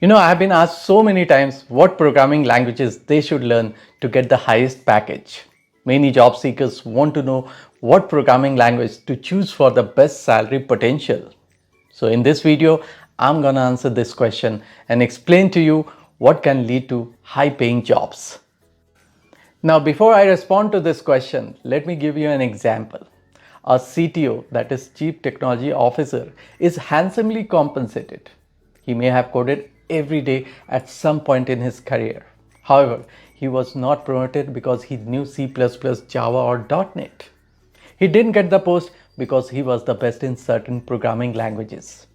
I have been asked so many times what programming languages they should learn to get the highest package. Many job seekers want to know what programming language to choose for the best salary potential. So in this video, I'm gonna answer this question and explain to you what can lead to high paying jobs. Now, before I respond to this question, let me give you an example. A CTO, that is Chief Technology Officer, is handsomely compensated. He may have coded every day at some point in his career. However, he was not promoted because he knew C++, Java, or .NET. He didn't get the post because he was the best in certain programming languages.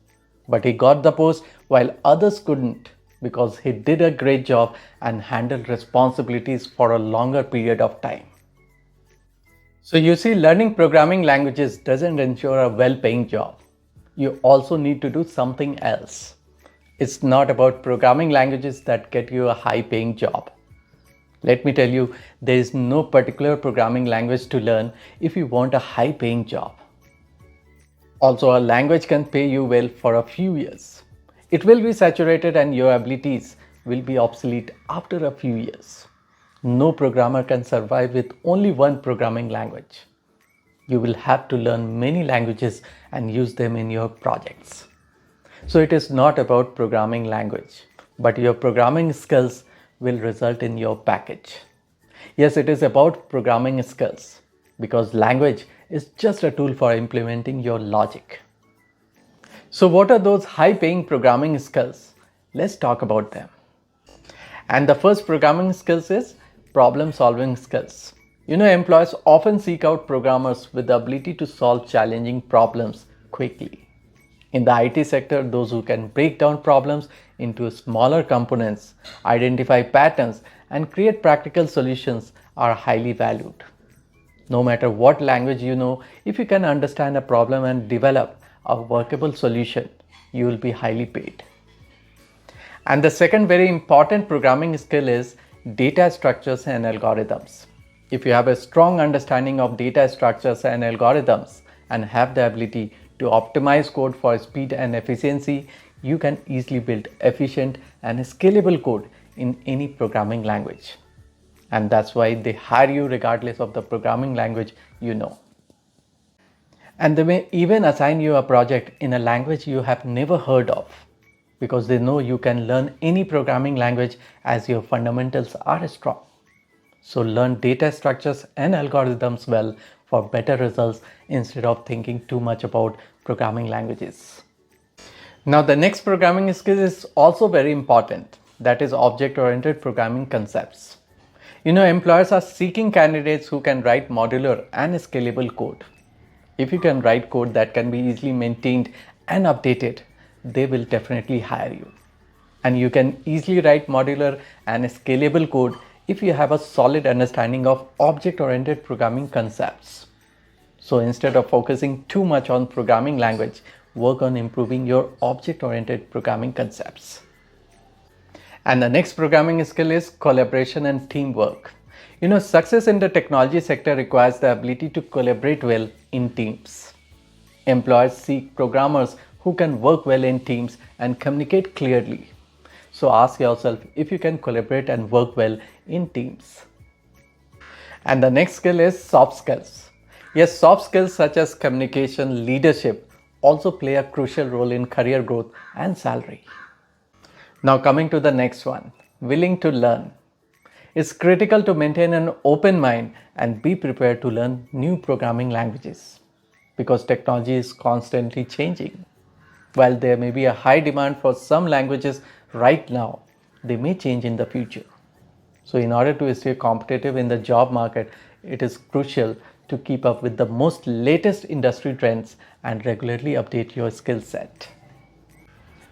But he got the post while others couldn't because he did a great job and handled responsibilities for a longer period of time. So you see, learning programming languages doesn't ensure a well-paying job. You also need to do something else. It's not about programming languages that get you a high-paying job. Let me tell you, there is no particular programming language to learn if you want a high-paying job. Also, a language can pay you well for a few years. It will be saturated and your abilities will be obsolete after a few years. No programmer can survive with only one programming language. You will have to learn many languages and use them in your projects. So it is not about programming language, but your programming skills will result in your package. Yes, it is about programming skills because language is just a tool for implementing your logic. So what are those high-paying programming skills? Let's talk about them. And the first programming skills is problem-solving skills. Employers often seek out programmers with the ability to solve challenging problems quickly. In the IT sector, those who can break down problems into smaller components, identify patterns, and create practical solutions are highly valued. No matter what language you know, if you can understand a problem and develop a workable solution, you will be highly paid. And the second very important programming skill is data structures and algorithms. If you have a strong understanding of data structures and algorithms and have the ability to optimize code for speed and efficiency, you can easily build efficient and scalable code in any programming language. And that's why they hire you regardless of the programming language you know. And they may even assign you a project in a language you have never heard of because they know you can learn any programming language as your fundamentals are strong. So learn data structures and algorithms well for better results instead of thinking too much about programming languages. Now the next programming skill is also very important. That is object-oriented programming concepts. Employers are seeking candidates who can write modular and scalable code. If you can write code that can be easily maintained and updated, they will definitely hire you. And you can easily write modular and scalable code if you have a solid understanding of object-oriented programming concepts. So instead of focusing too much on programming language, work on improving your object-oriented programming concepts. And the next programming skill is collaboration and teamwork. Success in the technology sector requires the ability to collaborate well in teams. Employers seek programmers who can work well in teams and communicate clearly. So ask yourself if you can collaborate and work well in teams. And the next skill is soft skills. Yes, soft skills such as communication, leadership also play a crucial role in career growth and salary. Now coming to the next one, willing to learn. It's critical to maintain an open mind and be prepared to learn new programming languages because technology is constantly changing. While there may be a high demand for some languages right now, they may change in the future. So in order to stay competitive in the job market, it is crucial to keep up with the most latest industry trends and regularly update your skill set.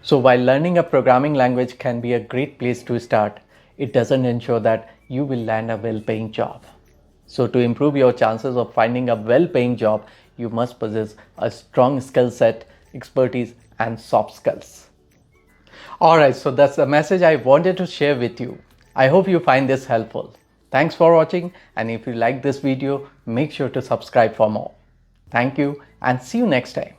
So while learning a programming language can be a great place to start, it doesn't ensure that you will land a well-paying job. So to improve your chances of finding a well-paying job, you must possess a strong skill set, expertise, and soft skills. Alright, so that's the message I wanted to share with you. I hope you find this helpful. Thanks for watching, and if you like this video, make sure to subscribe for more. Thank you and see you next time.